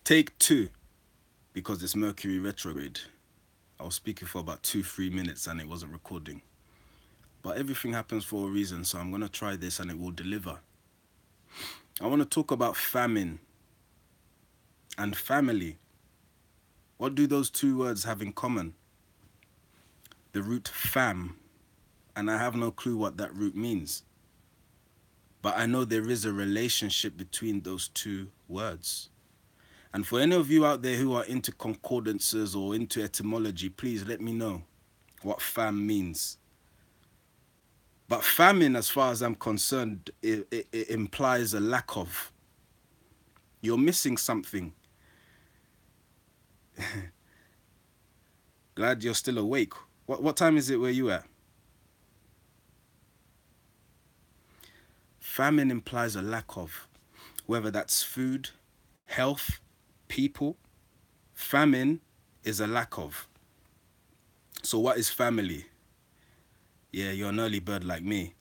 Take two, because it's Mercury retrograde. I was speaking for about 2-3 minutes and it wasn't recording. But everything happens for a reason, so I'm going to try this and it will deliver. I want to talk about famine and family. What do those two words have in common? The root fam, and I have no clue what that root means. But I know there is a relationship between those two words. And for any of you out there who are into concordances or into etymology, please let me know what fam means. But famine, as far as I'm concerned, it implies a lack of. You're missing something. Glad you're still awake. What time is it where you at? Famine implies a lack of, whether that's food, health, people. Famine is a lack of. So what is family? Yeah, you're an early bird like me.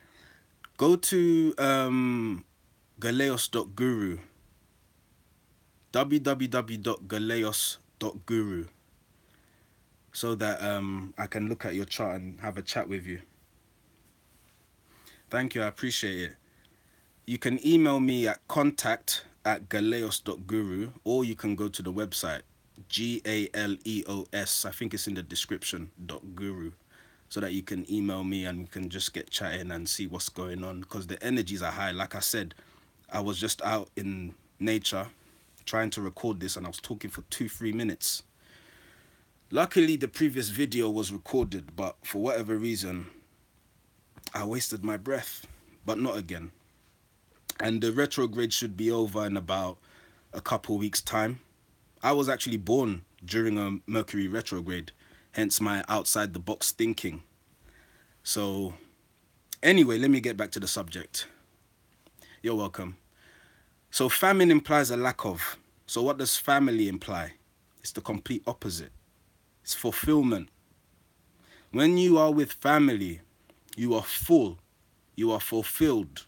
Go to galeos.guru, www.galeos.guru, so that I can look at your chart and have a chat with you. Thank you, I appreciate it. You can email me at contact@galeos.guru, or you can go to the website, GALEOS, I think it's in the description, .guru, so that you can email me and we can just get chatting and see what's going on, because the energies are high. Like I said, I was just out in nature trying to record this and I was talking for 2-3 minutes. Luckily, the previous video was recorded, but for whatever reason, I wasted my breath, but not again. And the retrograde should be over in about a couple weeks' time. I was actually born during a Mercury retrograde, hence my outside the box thinking. So anyway, let me get back to the subject. You're welcome. So famine implies a lack of. So what does family imply? It's the complete opposite. It's fulfillment. When you are with family, you are full, you are fulfilled.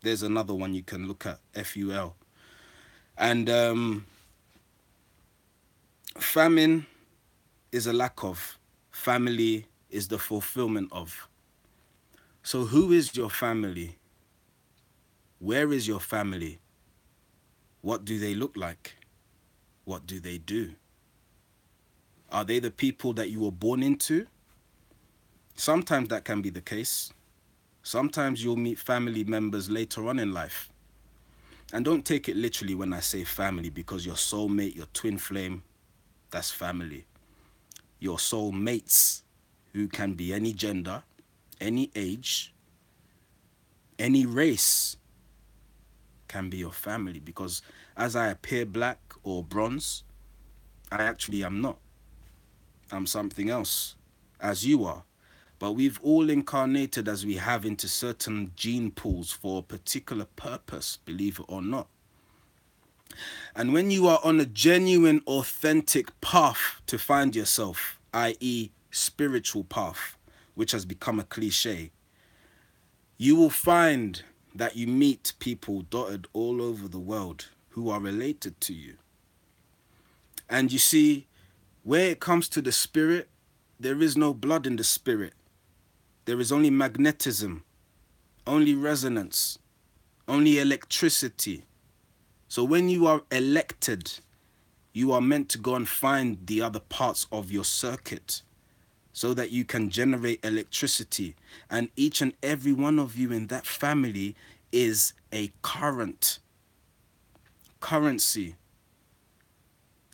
There's another one you can look at, FUL. And famine is a lack of. Family is the fulfillment of. So who is your family? Where is your family? What do they look like? What do they do? Are they the people that you were born into? Sometimes that can be the case. Sometimes you'll meet family members later on in life. And don't take it literally when I say family, because your soulmate, your twin flame, that's family. Your soulmates, who can be any gender, any age, any race, can be your family. Because as I appear black or bronze, I actually am not. I'm something else, as you are. But we've all incarnated as we have into certain gene pools for a particular purpose, believe it or not. And when you are on a genuine, authentic path to find yourself, i.e. spiritual path, which has become a cliche, you will find that you meet people dotted all over the world who are related to you. And you see, where it comes to the spirit, there is no blood in the spirit. There is only magnetism, only resonance, only electricity. So when you are elected, you are meant to go and find the other parts of your circuit so that you can generate electricity. And each and every one of you in that family is a currency.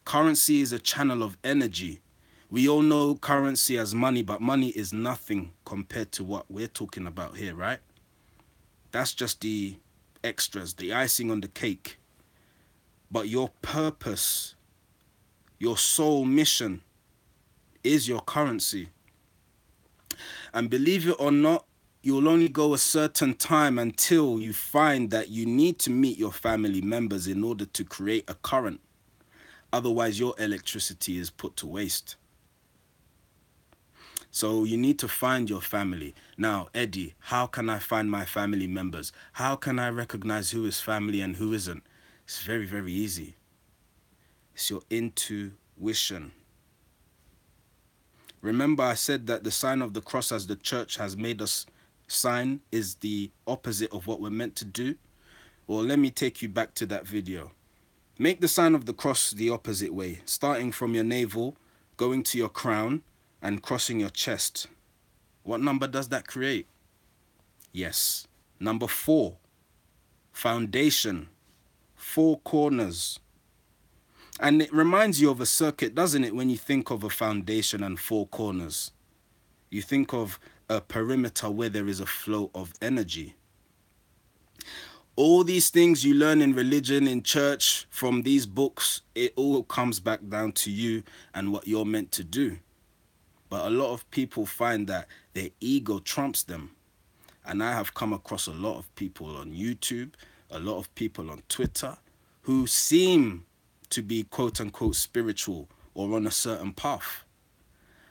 Currency is a channel of energy. We all know currency as money, but money is nothing compared to what we're talking about here, right? That's just the extras, the icing on the cake. But your purpose, your soul mission is your currency. And believe it or not, you'll only go a certain time until you find that you need to meet your family members in order to create a current. Otherwise, your electricity is put to waste. So you need to find your family. Now, Eddie, how can I find my family members? How can I recognize who is family and who isn't? It's very, very easy. It's your intuition. Remember, I said that the sign of the cross, as the church has made us sign, is the opposite of what we're meant to do. Well, let me take you back to that video. Make the sign of the cross the opposite way, starting from your navel, going to your crown, and crossing your chest. What number does that create? Yes, number 4. Foundation, 4 corners. And it reminds you of a circuit, doesn't it, when you think of a foundation and 4 corners? You think of a perimeter where there is a flow of energy. All these things you learn in religion, in church, from these books, it all comes back down to you and what you're meant to do. But a lot of people find that their ego trumps them. And I have come across a lot of people on YouTube, a lot of people on Twitter, who seem to be quote-unquote spiritual or on a certain path.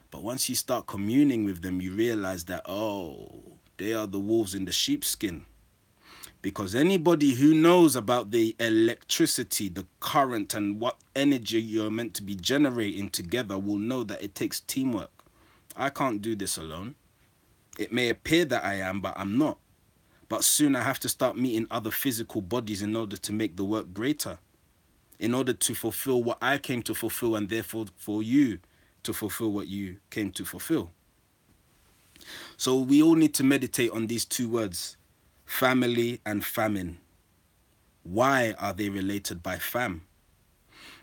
But once you start communing with them, you realize that, oh, they are the wolves in the sheepskin. Because anybody who knows about the electricity, the current, and what energy you're meant to be generating together will know that it takes teamwork. I can't do this alone. It may appear that I am, but I'm not. But soon I have to start meeting other physical bodies in order to make the work greater, in order to fulfill what I came to fulfill, and therefore for you to fulfill what you came to fulfill. So we all need to meditate on these 2 words, family and famine. Why are they related by fam?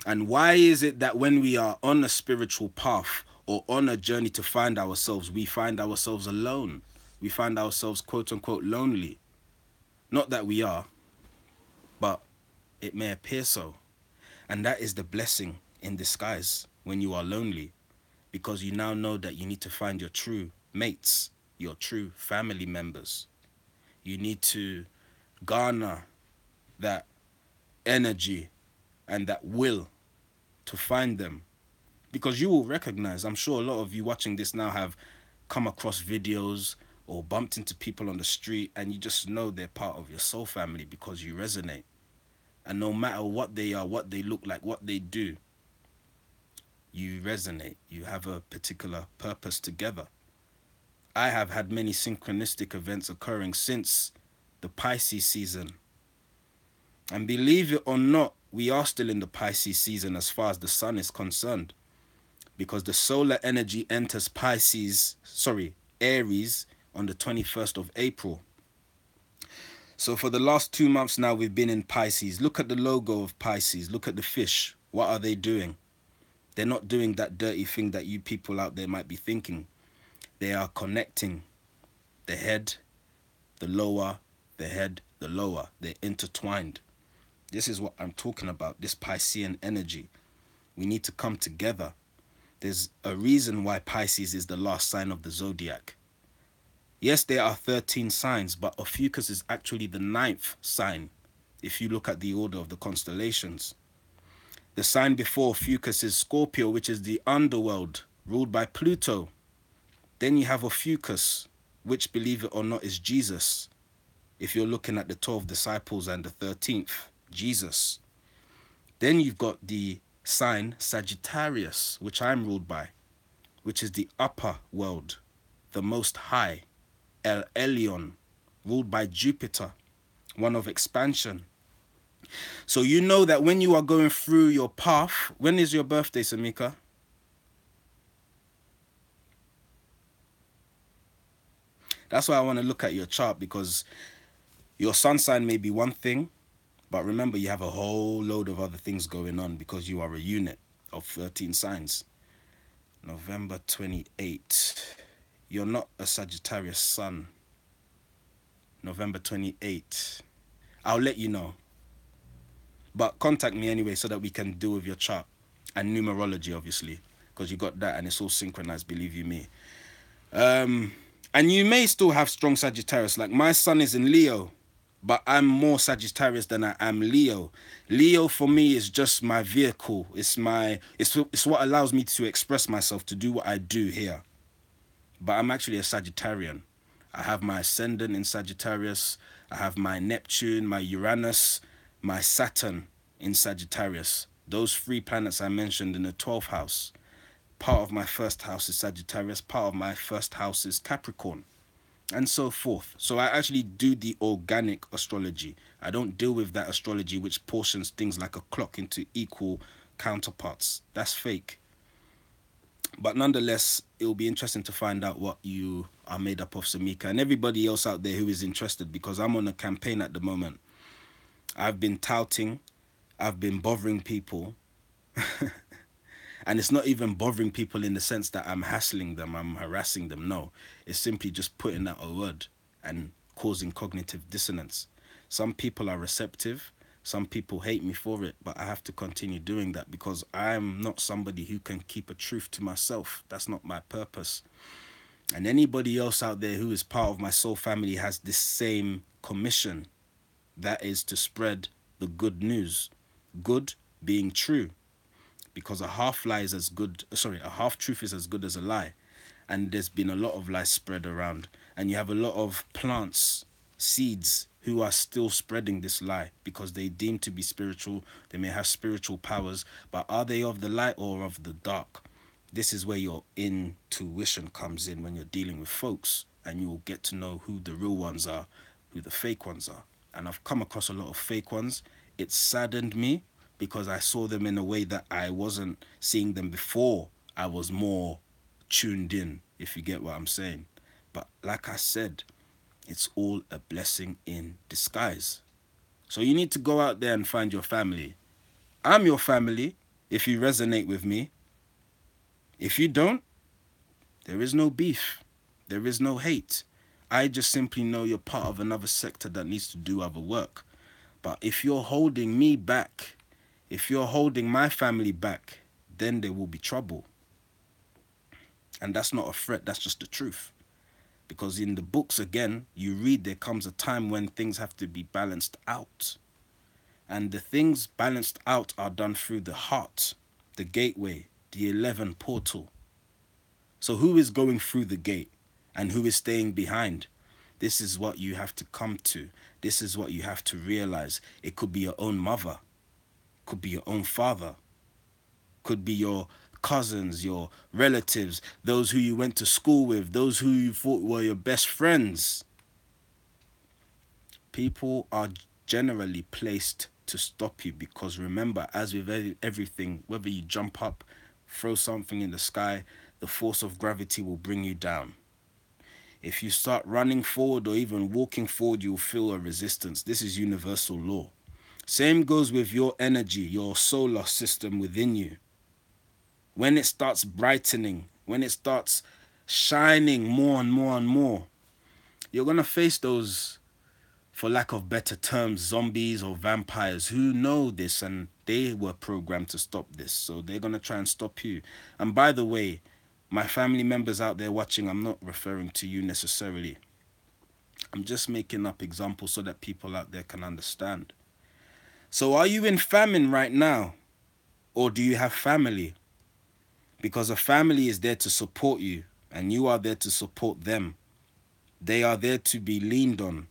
And why is it that when we are on a spiritual path or on a journey to find ourselves, we find ourselves alone? We find ourselves quote-unquote lonely. Not that we are, but it may appear so. And that is the blessing in disguise when you are lonely, because you now know that you need to find your true mates, your true family members. You need to garner that energy and that will to find them, because you will recognize, I'm sure a lot of you watching this now have come across videos or bumped into people on the street, and you just know they're part of your soul family because you resonate. And no matter what they are, what they look like, what they do, you resonate. You have a particular purpose together. I have had many synchronistic events occurring since the Pisces season. And believe it or not, we are still in the Pisces season as far as the sun is concerned, because the solar energy enters Aries on the 21st of April. So for the last 2 months now, we've been in Pisces. Look at the logo of Pisces. Look at the fish. What are they doing? They're not doing that dirty thing that you people out there might be thinking. They are connecting the head, the lower, the head, the lower. They're intertwined. This is what I'm talking about, this Piscean energy. We need to come together. There's a reason why Pisces is the last sign of the zodiac. Yes, there are 13 signs, but Ophiuchus is actually the 9th sign, if you look at the order of the constellations. The sign before Ophiuchus is Scorpio, which is the underworld, ruled by Pluto. Then you have Ophiuchus, which, believe it or not, is Jesus. If you're looking at the 12 disciples and the 13th, Jesus. Then you've got the sign Sagittarius, which I'm ruled by, which is the upper world, the most high, El Elyon, ruled by Jupiter, one of expansion. So you know that when you are going through your path, when is your birthday, Samika? That's why I want to look at your chart, because your sun sign may be one thing, but remember you have a whole load of other things going on because you are a unit of 13 signs. November 28. You're not a Sagittarius sun. November 28. I'll let you know. But contact me anyway so that we can deal with your chart. And numerology, obviously, because you got that and it's all synchronized, believe you me. And you may still have strong Sagittarius. Like my sun is in Leo, but I'm more Sagittarius than I am Leo. Leo for me is just my vehicle. It's what allows me to express myself, to do what I do here. But I'm actually a Sagittarian. I have my ascendant in Sagittarius. I have my Neptune, my Uranus, my Saturn in Sagittarius. Those 3 planets I mentioned in the 12th house, part of my first house is Sagittarius, part of my first house is Capricorn, and so forth. So I actually do the organic astrology. I don't deal with that astrology which portions things like a clock into equal counterparts. That's fake. But nonetheless, it will be interesting to find out what you are made up of, Samika, and everybody else out there who is interested, because I'm on a campaign at the moment. I've been touting, I've been bothering people. And it's not even bothering people in the sense that I'm hassling them, I'm harassing them. No, it's simply just putting out a word and causing cognitive dissonance. Some people are receptive, some people hate me for it, but I have to continue doing that because I'm not somebody who can keep a truth to myself. That's not my purpose. And anybody else out there who is part of my soul family has this same commission, that is to spread the good news. Good being true, because a half lie is as good, sorry, a half truth is as good as a lie. And there's been a lot of lies spread around, and you have a lot of plants, seeds, who are still spreading this lie because they deem to be spiritual. They may have spiritual powers, but are they of the light or of the dark? This is where your intuition comes in when you're dealing with folks, and you will get to know who the real ones are, who the fake ones are. And I've come across a lot of fake ones. It saddened me because I saw them in a way that I wasn't seeing them before I was more tuned in, if you get what I'm saying. But like I said, it's all a blessing in disguise. So you need to go out there and find your family. I'm your family if you resonate with me. If you don't, there is no beef. There is no hate. I just simply know you're part of another sector that needs to do other work. But if you're holding me back, if you're holding my family back, then there will be trouble. And that's not a threat, that's just the truth. Because in the books, again, you read there comes a time when things have to be balanced out. And the things balanced out are done through the heart, the gateway, the 11 portal. So who is going through the gate and who is staying behind? This is what you have to come to. This is what you have to realize. It could be your own mother, could be your own father, could be your cousins, your relatives, those who you went to school with, those who you thought were your best friends. People are generally placed to stop you because remember, as with everything, whether you jump up, throw something in the sky, the force of gravity will bring you down. If you start running forward or even walking forward, you'll feel a resistance. This is universal law. Same goes with your energy, your solar system within you. When it starts brightening, when it starts shining more and more and more, you're going to face those, for lack of better terms, zombies or vampires who know this and they were programmed to stop this. So they're going to try and stop you. And by the way, my family members out there watching, I'm not referring to you necessarily. I'm just making up examples so that people out there can understand. So are you in famine right now? Or do you have family? Because a family is there to support you and you are there to support them. They are there to be leaned on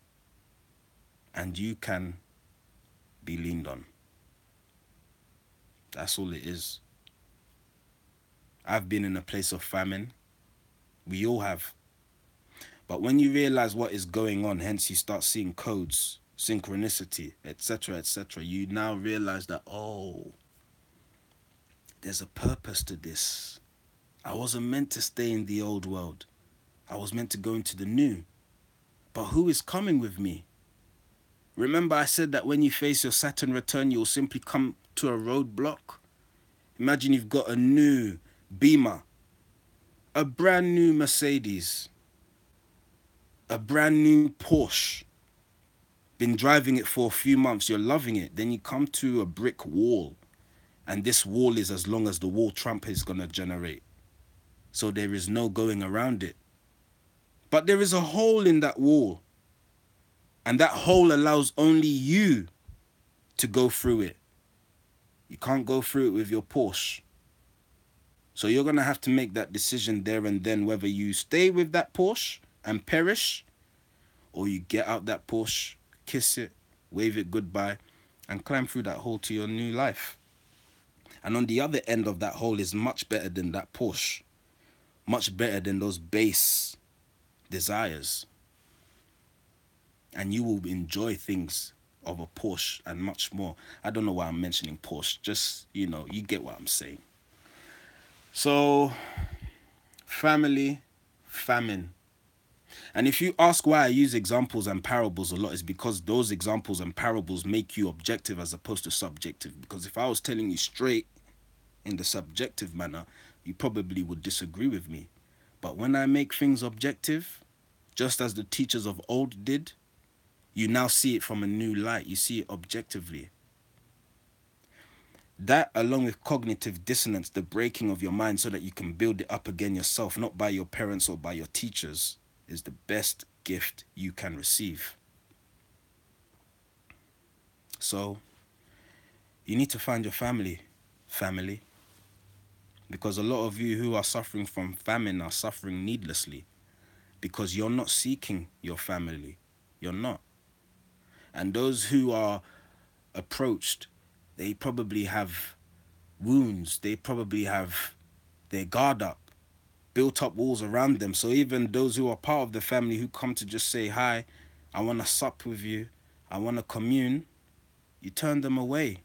and you can be leaned on. That's all it is. I've been in a place of famine. We all have. But when you realize what is going on, hence you start seeing codes, synchronicity, etc., you now realize that, oh, there's a purpose to this. I wasn't meant to stay in the old world. I was meant to go into the new. But who is coming with me? Remember I said that when you face your Saturn return, you'll simply come to a roadblock? Imagine you've got a new Beamer, a brand new Mercedes, a brand new Porsche. Been driving it for a few months, you're loving it. Then you come to a brick wall, and this wall is as long as the wall Trump is going to generate. So there is no going around it. But there is a hole in that wall, and that hole allows only you to go through it. You can't go through it with your Porsche. So you're going to have to make that decision there and then, whether you stay with that Porsche and perish, or you get out that Porsche, kiss it, wave it goodbye, and climb through that hole to your new life. And on the other end of that hole is much better than that Porsche, much better than those base desires. And you will enjoy things of a Porsche and much more. I don't know why I'm mentioning Porsche, just, you get what I'm saying. So, family, famine. And if you ask why I use examples and parables a lot, it's because those examples and parables make you objective as opposed to subjective. Because if I was telling you straight in the subjective manner, you probably would disagree with me. But when I make things objective, just as the teachers of old did, you now see it from a new light. You see it objectively. That, along with cognitive dissonance, the breaking of your mind so that you can build it up again yourself, not by your parents or by your teachers, is the best gift you can receive. So, you need to find your family. Because a lot of you who are suffering from famine are suffering needlessly. Because you're not seeking your family. You're not. And those who are approached, they probably have wounds. They probably have their guard up, built up walls around them. So even those who are part of the family who come to just say, hi, I want to sup with you, I want to commune, you turn them away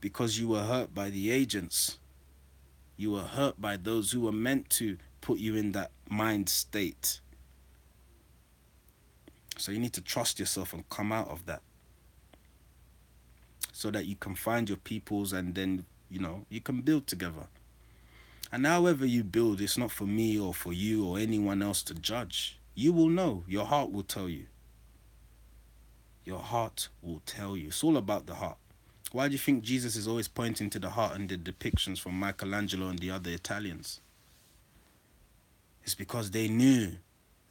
because you were hurt by the agents. You were hurt by those who were meant to put you in that mind state. So you need to trust yourself and come out of that so that you can find your peoples and then, you can build together. And however you build, it's not for me or for you or anyone else to judge. You will know. Your heart will tell you. Your heart will tell you. It's all about the heart. Why do you think Jesus is always pointing to the heart in the depictions from Michelangelo and the other Italians? It's because they knew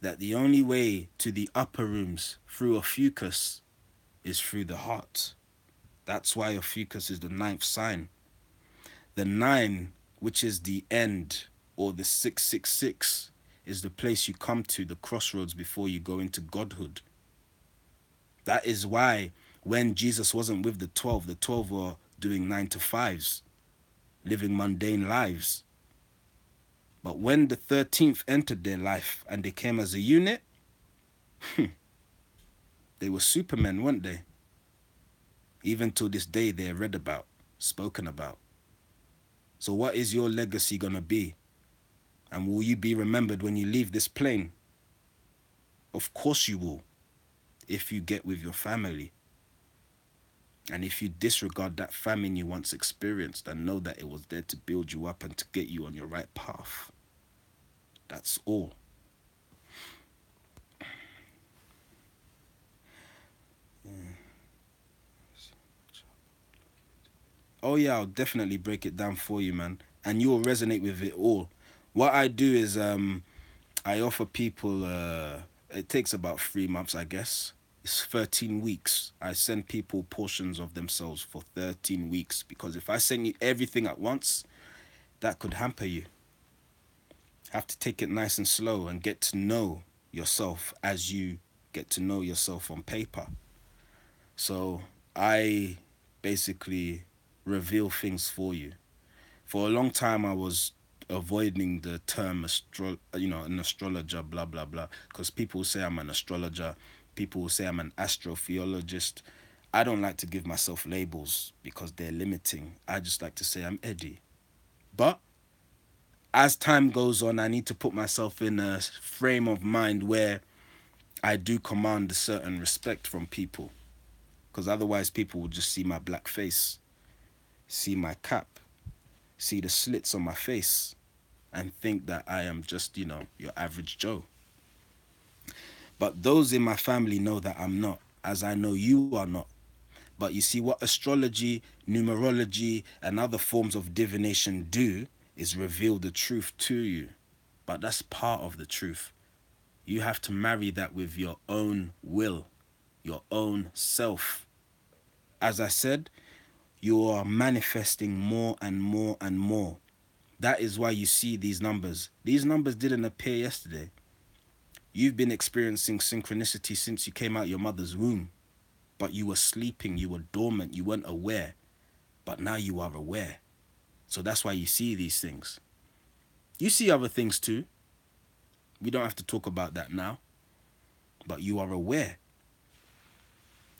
that the only way to the upper rooms through a fucus is through the heart. That's why a fucus is the 9th sign. The 9, which is the end, or the 666, is the place you come to, the crossroads before you go into godhood. That is why when Jesus wasn't with the 12 were doing 9 to 5s, living mundane lives. But when the 13th entered their life and they came as a unit, they were supermen, weren't they? Even to this day, they're read about, spoken about. So what is your legacy going to be? And will you be remembered when you leave this plane? Of course you will, if you get with your family. And if you disregard that famine you once experienced and know that it was there to build you up and to get you on your right path. That's all. Oh yeah, I'll definitely break it down for you, man. And you'll resonate with it all. What I do is I offer people, it takes about 3 months, I guess. It's 13 weeks. I send people portions of themselves for 13 weeks. Because if I send you everything at once, that could hamper you. Have to take it nice and slow and get to know yourself as you get to know yourself on paper. So I basically reveal things for you. For a long time, I was avoiding the term an astrologer, blah blah blah, because people say I'm an astrologer, people will say I'm an astrotheologist. I don't like to give myself labels because they're limiting. I just like to say I'm Eddie. But as time goes on, I need to put myself in a frame of mind where I do command a certain respect from people, because otherwise people will just see my black face, see my cap, see the slits on my face, and think that I am just, your average Joe. But those in my family know that I'm not, as I know you are not. But you see, what astrology, numerology, and other forms of divination do is reveal the truth to you. But that's part of the truth. You have to marry that with your own will, your own self. As I said, you are manifesting more and more and more. That is why you see these numbers. These numbers didn't appear yesterday. You've been experiencing synchronicity since you came out your mother's womb. But you were sleeping, you were dormant, you weren't aware. but now you are aware. So that's why you see these things. You see other things too. We don't have to talk about that now, but you are aware.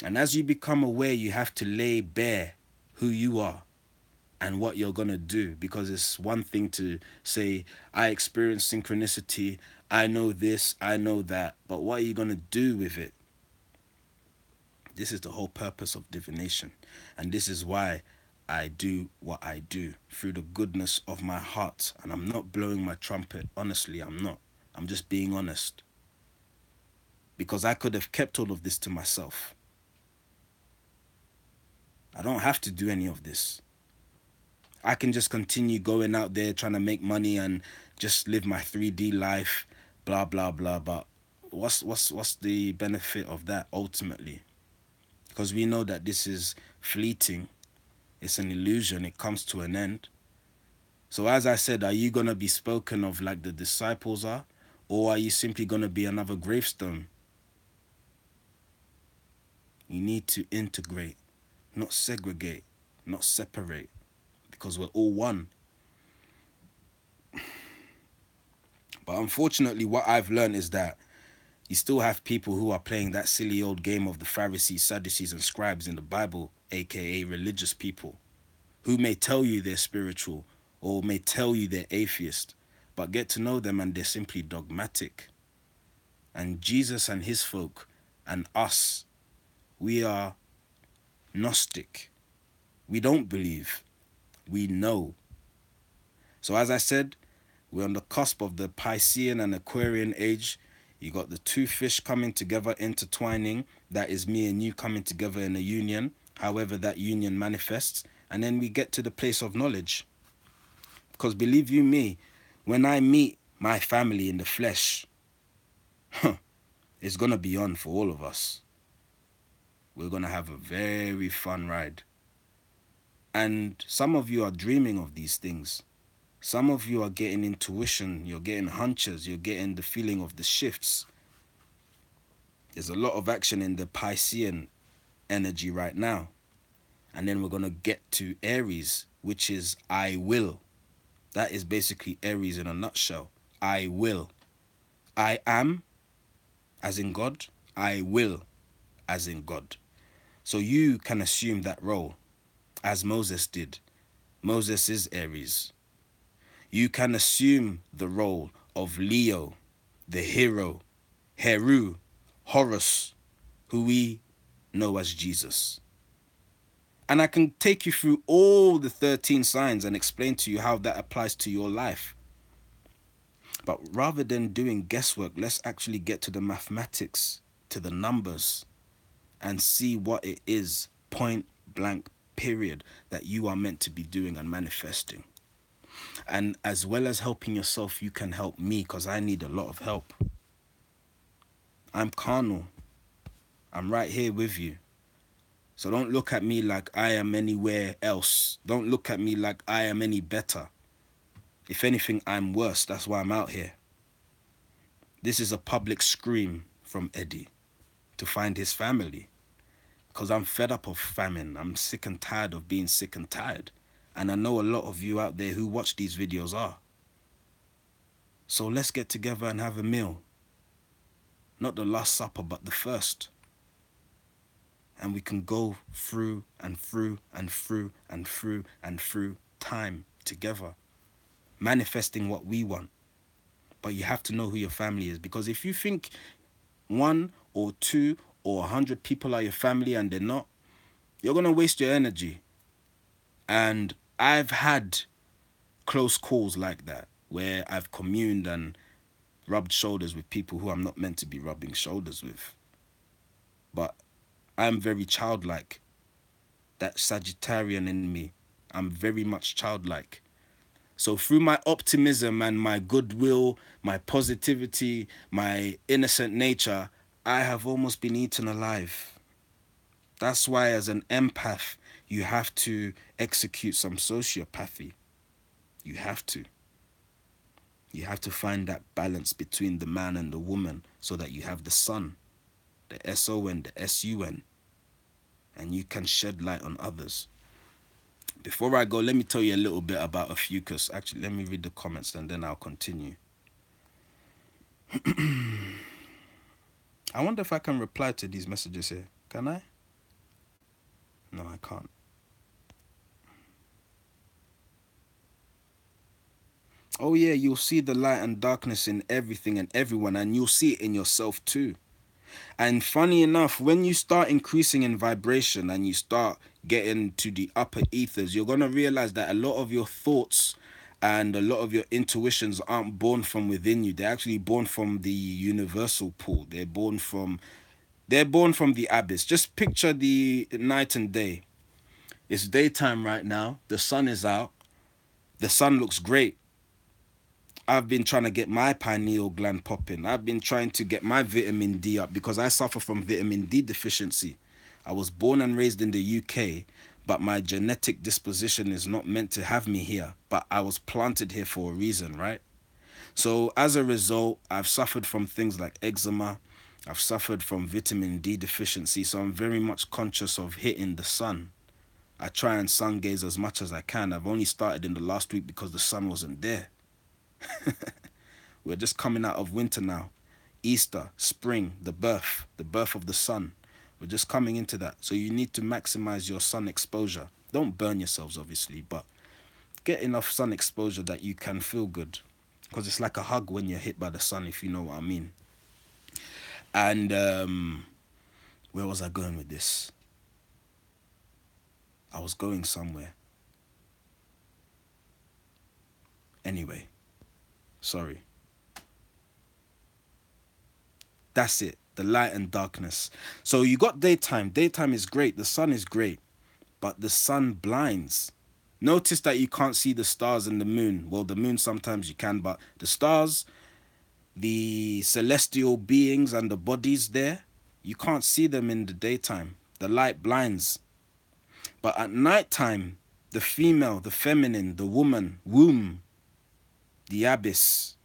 And as you become aware, you have to lay bare who you are and what you're going to do, because it's one thing to say, I experience synchronicity, I know this, I know that, but what are you going to do with it? This is the whole purpose of divination, and this is why I do what I do, through the goodness of my heart. And I'm not blowing my trumpet, honestly, I'm not. I'm just being honest, because I could have kept all of this to myself. I don't have to do any of this. I can just continue going out there trying to make money and just live my 3D life, blah blah blah. But what's the benefit of that ultimately? Because we know that this is fleeting. It's an illusion. It comes to an end. So as I said, are you gonna be spoken of like the disciples are, or are you simply gonna be another gravestone? You need to integrate, not segregate, not separate, because we're all one. But unfortunately, what I've learned is that you still have people who are playing that silly old game of the Pharisees, Sadducees, and scribes in the Bible, aka religious people, who may tell you they're spiritual or may tell you they're atheist, but get to know them and they're simply dogmatic. And Jesus and his folk and us, we are Gnostic. We don't believe, we know. So as I said, we're on the cusp of the Piscean and Aquarian age. You got the two fish coming together, intertwining. That is me and you coming together in a union, however that union manifests. And then we get to the place of knowledge. Because believe you me, when I meet my family in the flesh, it's going to be on for all of us. We're going to have a very fun ride. And some of you are dreaming of these things. Some of you are getting intuition, you're getting hunches, you're getting the feeling of the shifts. There's a lot of action in the Piscean energy right now. And then we're going to get to Aries, which is I will. That is basically Aries in a nutshell. I will. I am, as in God. I will, as in God. So you can assume that role, as Moses did. Moses is Aries. You can assume the role of Leo, the hero, Heru, Horus, who we know as Jesus. And I can take you through all the 13 signs and explain to you how that applies to your life. But rather than doing guesswork, let's actually get to the mathematics, to the numbers, and see what it is, point blank, period, that you are meant to be doing and manifesting. And as well as helping yourself, you can help me, because I need a lot of help. I'm carnal. I'm right here with you. So don't look at me like I am anywhere else. Don't look at me like I am any better. If anything, I'm worse. That's why I'm out here. This is a public scream from Eddie to find his family. Because I'm fed up of famine. I'm sick and tired of being sick and tired. And I know a lot of you out there who watch these videos are. So let's get together and have a meal. Not the Last Supper, but the first. And we can go through and through and through and through and through time together, manifesting what we want. But you have to know who your family is, because if you think 1 or 2 or 100 people are your family and they're not, you're going to waste your energy. And I've had close calls like that, where I've communed and rubbed shoulders with people who I'm not meant to be rubbing shoulders with. But I'm very childlike. That Sagittarian in me, I'm very much childlike. So through my optimism and my goodwill, my positivity, my innocent nature, I have almost been eaten alive. That's why as an empath, you have to execute some sociopathy. You have to. You have to find that balance between the man and the woman so that you have the sun, the S-O-N, the S-U-N, and you can shed light on others. Before I go, let me tell you a little bit about a fucus. Actually, let me read the comments and then I'll continue. I wonder if I can reply to these messages here. Can I? No, I can't. Oh yeah, you'll see the light and darkness in everything and everyone, and you'll see it in yourself too. And funny enough, when you start increasing in vibration and you start getting to the upper ethers, you're going to realize that a lot of your thoughts and a lot of your intuitions aren't born from within you. They're actually born from the universal pool. They're born from the abyss. Just picture the night and day. It's daytime right now. The sun is out. The sun looks great. I've been trying to get my pineal gland popping. I've been trying to get my vitamin D up because I suffer from vitamin D deficiency. I was born and raised in the UK, but my genetic disposition is not meant to have me here. But I was planted here for a reason, right? So as a result, I've suffered from things like eczema. I've suffered from vitamin D deficiency. So I'm very much conscious of hitting the sun. I try and sun gaze as much as I can. I've only started in the last week because the sun wasn't there. We're just coming out of winter now. Easter, spring, the birth of the sun. We're just coming into that. So you need to maximize your sun exposure. Don't burn yourselves, obviously, but get enough sun exposure that you can feel good. Because it's like a hug when you're hit by the sun, if you know what I mean. And where was I going with this? I was going somewhere. Anyway, sorry. That's it. The light and darkness. So you got daytime. Daytime is great. The sun is great. But the sun blinds. Notice that you can't see the stars and the moon. Well, the moon sometimes you can, but the stars, the celestial beings and the bodies there, you can't see them in the daytime. The light blinds. But at nighttime, the female, the feminine, the woman, womb, the abyss.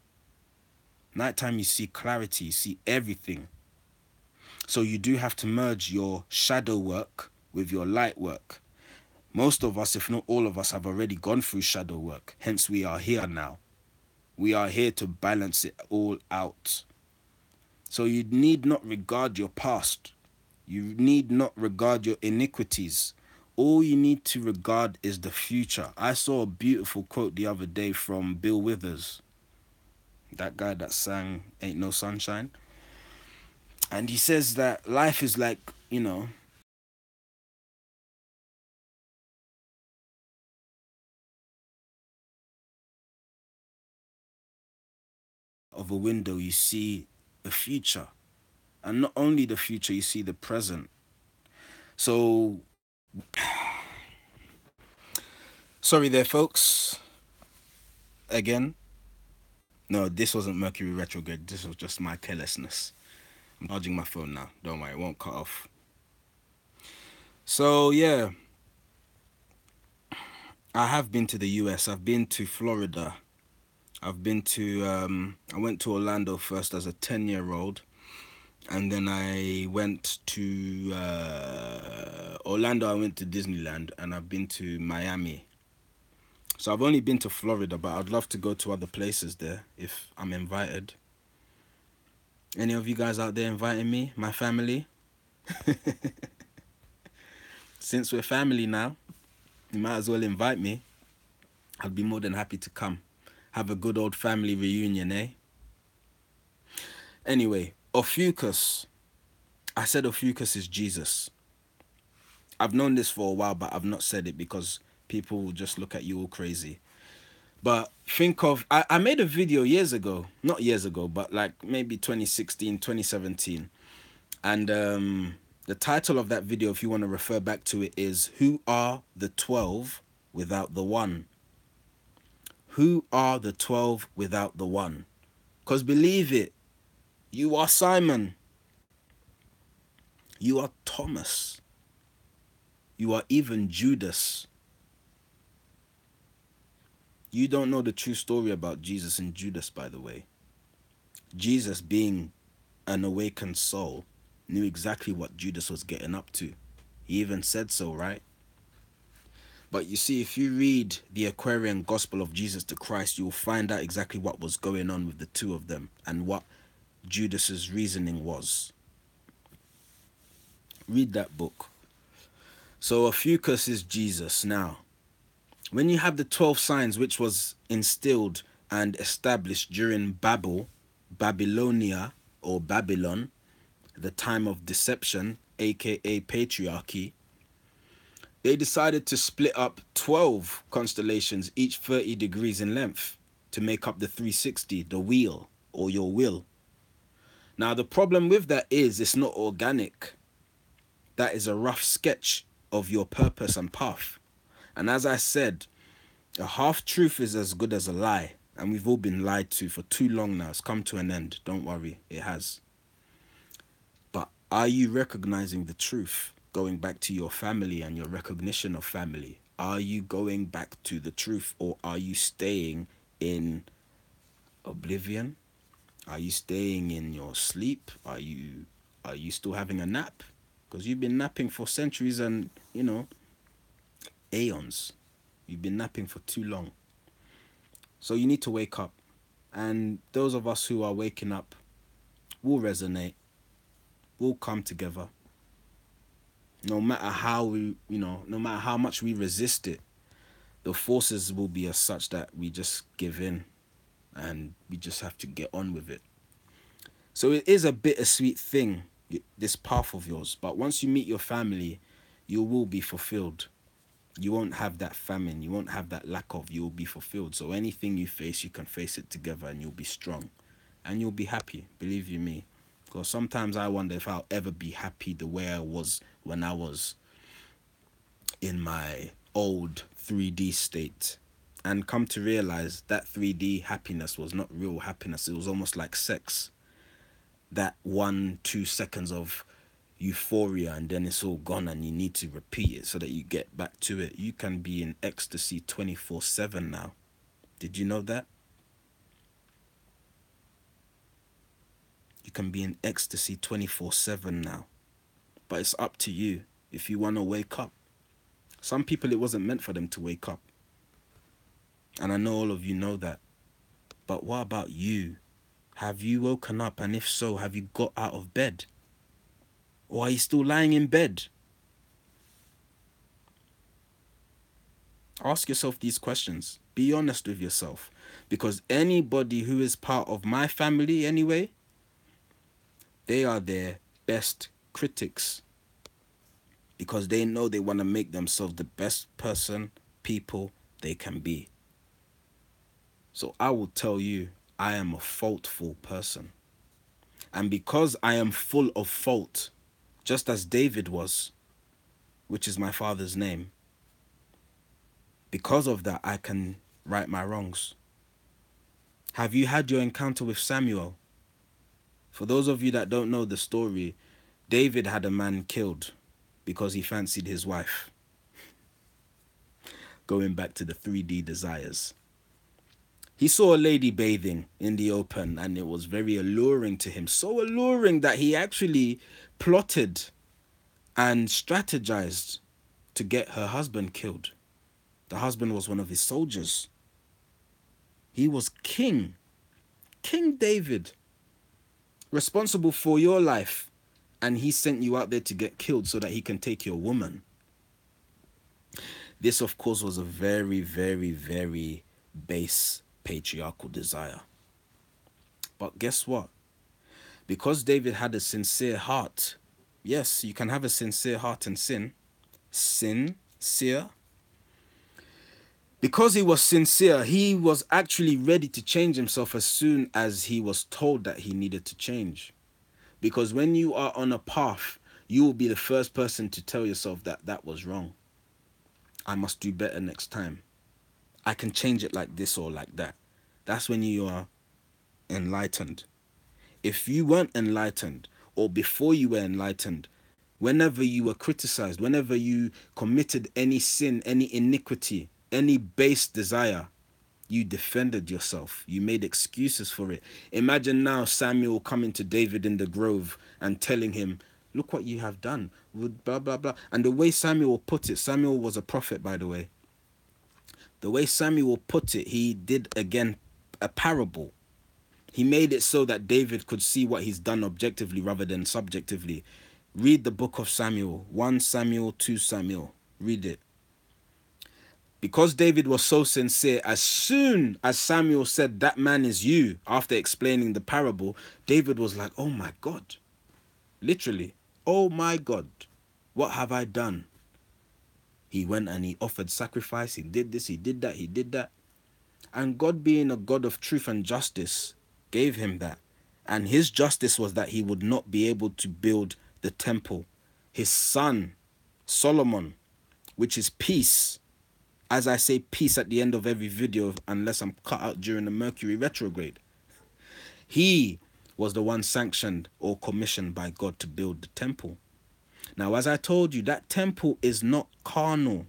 Nighttime you see clarity, you see everything. So you do have to merge your shadow work with your light work. Most of us, if not all of us, have already gone through shadow work. Hence, we are here now. We are here to balance it all out. So you need not regard your past. You need not regard your iniquities. All you need to regard is the future. I saw a beautiful quote the other day from Bill Withers, that guy that sang Ain't No Sunshine. And he says that life is like, of a window, you see the future. And not only the future, you see the present. So, sorry there, folks. Again, no, this wasn't Mercury retrograde. This was just my carelessness. I'm charging my phone now. Don't worry, it won't cut off. So, yeah. I have been to the US. I've been to Florida. I've been to, I went to Orlando first as a 10-year-old. And then I went to Orlando, I went to Disneyland, and I've been to Miami. So I've only been to Florida, but I'd love to go to other places there if I'm invited. Any of you guys out there inviting me, my family? Since we're family now, you might as well invite me. I'd be more than happy to come. Have a good old family reunion, eh? Anyway, Ophiuchus. I said Ophiuchus is Jesus. I've known this for a while, but I've not said it because people will just look at you all crazy. But think of, I made a video years ago, not years ago, but like maybe 2016, 2017. And the title of that video, if you want to refer back to it, is Who Are the 12 Without the One? Who are the 12 without the one? Because believe it, you are Simon. You are Thomas. You are even Judas. You don't know the true story about Jesus and Judas, by the way. Jesus, being an awakened soul, knew exactly what Judas was getting up to. He even said so, right? But you see, if you read the Aquarian Gospel of Jesus the Christ, you'll find out exactly what was going on with the two of them and what Judas's reasoning was. Read that book. So Ophiuchus is Jesus. Now, when you have the 12 signs which was instilled and established during Babylonia or Babylon, the time of deception, aka patriarchy, they decided to split up 12 constellations, each 30 degrees in length, to make up the 360, the wheel, or your will. Now, the problem with that is it's not organic. That is a rough sketch of your purpose and path. And as I said, a half-truth is as good as a lie. And we've all been lied to for too long now. It's come to an end. Don't worry, it has. But are you recognizing the truth? Going back to your family and your recognition of family. Are you going back to the truth, or are you staying in oblivion? Are you staying in your sleep? Are you still having a nap? Because you've been napping for centuries and, aeons. You've been napping for too long. So you need to wake up. And those of us who are waking up will resonate, will come together. No matter how no matter how much we resist it, the forces will be as such that we just give in and we just have to get on with it. So it is a bittersweet thing, this path of yours. But once you meet your family, you will be fulfilled. You won't have that famine. You won't have that lack of. You will be fulfilled. So anything you face, you can face it together and you'll be strong. And you'll be happy, believe you me. Because sometimes I wonder if I'll ever be happy the way I was when I was in my old 3D state. And come to realize that 3D happiness was not real happiness. It was almost like sex. That 1-2 seconds of euphoria and then it's all gone and you need to repeat it so that you get back to it. You can be in ecstasy 24/7 now. Did you know that? You can be in ecstasy 24/7 now. But it's up to you if you want to wake up. Some people, it wasn't meant for them to wake up. And I know all of you know that. But what about you? Have you woken up? And if so, have you got out of bed? Or are you still lying in bed? Ask yourself these questions. Be honest with yourself. Because anybody who is part of my family anyway, they are their best critics. Because they know they want to make themselves the best people they can be. So I will tell you, I am a faultful person. And because I am full of fault, just as David was, which is my father's name, because of that, I can right my wrongs. Have you had your encounter with Samuel? For those of you that don't know the story, David had a man killed because he fancied his wife. Going back to the 3D desires. He saw a lady bathing in the open and it was very alluring to him. So alluring that he actually plotted and strategized to get her husband killed. The husband was one of his soldiers. He was King David, responsible for your life. And he sent you out there to get killed so that he can take your woman. This, of course, was a very, very, very base patriarchal desire. But guess what? Because David had a sincere heart. Yes, you can have a sincere heart and sin. Sincere. Because he was sincere, he was actually ready to change himself as soon as he was told that he needed to change. Because when you are on a path, you will be the first person to tell yourself that that was wrong. I must do better next time. I can change it like this or like that. That's when you are enlightened. If you weren't enlightened, or before you were enlightened, whenever you were criticized, whenever you committed any sin, any iniquity, any base desire, you defended yourself. You made excuses for it. Imagine now Samuel coming to David in the grove and telling him, look what you have done, blah, blah, blah. And the way Samuel put it, Samuel was a prophet, by the way. The way Samuel put it, he did again a parable. He made it so that David could see what he's done objectively rather than subjectively. Read the book of Samuel, 1 Samuel, 2 Samuel. Read it. Because David was so sincere, as soon as Samuel said, "That man is you," after explaining the parable, David was like, "Oh my God." Literally, "Oh my God, what have I done?" He went and he offered sacrifice. He did this, he did that, he did that. And God, being a God of truth and justice, gave him that. And his justice was that he would not be able to build the temple. His son, Solomon, which is peace. As I say peace at the end of every video, unless I'm cut out during the Mercury retrograde. He was the one sanctioned or commissioned by God to build the temple. Now, as I told you, that temple is not carnal.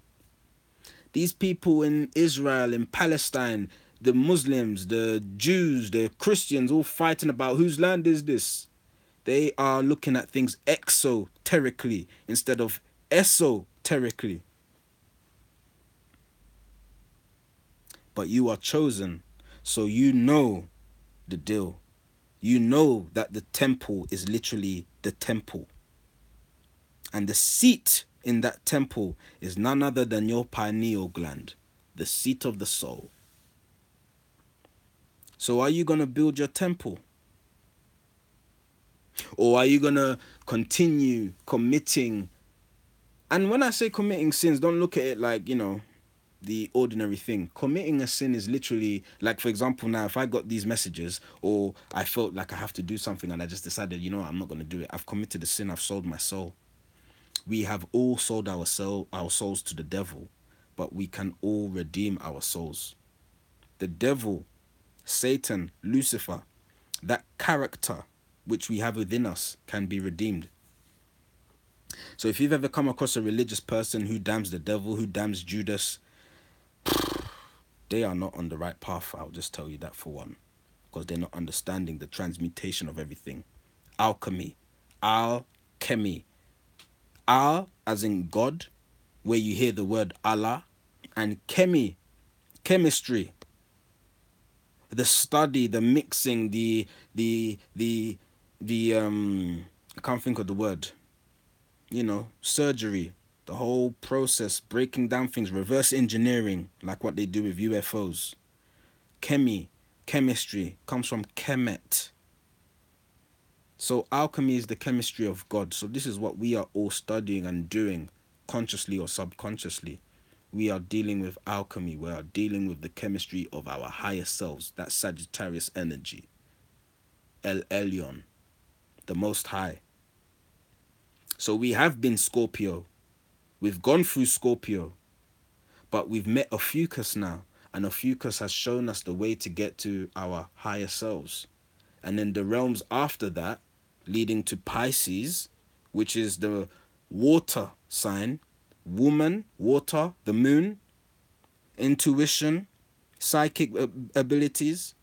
These people in Israel, in Palestine, the Muslims, the Jews, the Christians, all fighting about whose land is this. They are looking at things exoterically instead of esoterically. But you are chosen, so you know the deal. You know that the temple is literally the temple. And the seat in that temple is none other than your pineal gland, the seat of the soul. So are you going to build your temple? Or are you going to continue committing? And when I say committing sins, don't look at it like, the ordinary thing. Committing a sin is literally, like, for example, now, if I got these messages or I felt like I have to do something and I just decided, I'm not going to do it. I've committed a sin. I've sold my soul. We have all sold our souls to the devil, but we can all redeem our souls. The devil, Satan, Lucifer, that character which we have within us can be redeemed. So if you've ever come across a religious person who damns the devil, who damns Judas, they are not on the right path. I'll just tell you that for one, because they're not understanding the transmutation of everything. Alchemy. Alchemy. Al as in God, where you hear the word Allah, and chemistry. The study, the mixing, the I can't think of the word. Surgery, the whole process, breaking down things, reverse engineering, like what they do with UFOs. Chemistry comes from chemet. So alchemy is the chemistry of God. So this is what we are all studying and doing, consciously or subconsciously. We are dealing with alchemy. We are dealing with the chemistry of our higher selves, that Sagittarius energy. El Elyon, the Most High. So we have been Scorpio. We've gone through Scorpio. But we've met Ophiuchus now. And Ophiuchus has shown us the way to get to our higher selves. And then the realms after that, leading to Pisces, which is the water sign, woman, water, the moon, intuition, psychic abilities.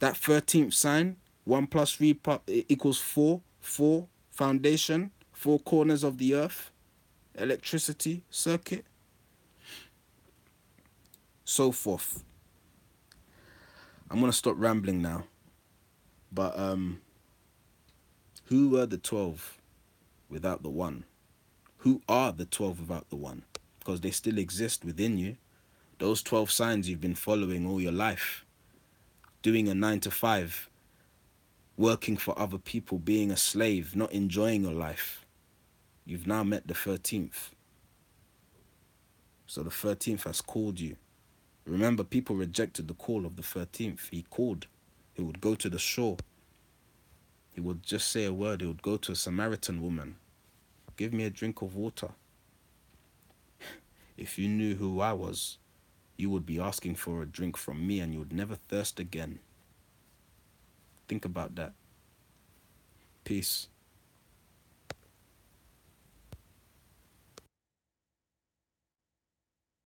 That 13th sign, 1 plus 3 equals 4, 4, foundation, 4 corners of the earth, electricity, circuit, so forth. I'm going to stop rambling now. But who were the 12 without the 1? Who are the 12 without the 1? Because they still exist within you. Those 12 signs you've been following all your life. Doing a 9 to 5. Working for other people, being a slave, not enjoying your life. You've now met the 13th. So the 13th has called you. Remember, people rejected the call of the 13th. He called. He would go to the shore. He would just say a word. He would go to a Samaritan woman. Give me a drink of water. If you knew who I was, you would be asking for a drink from me and you would never thirst again. Think about that. Peace.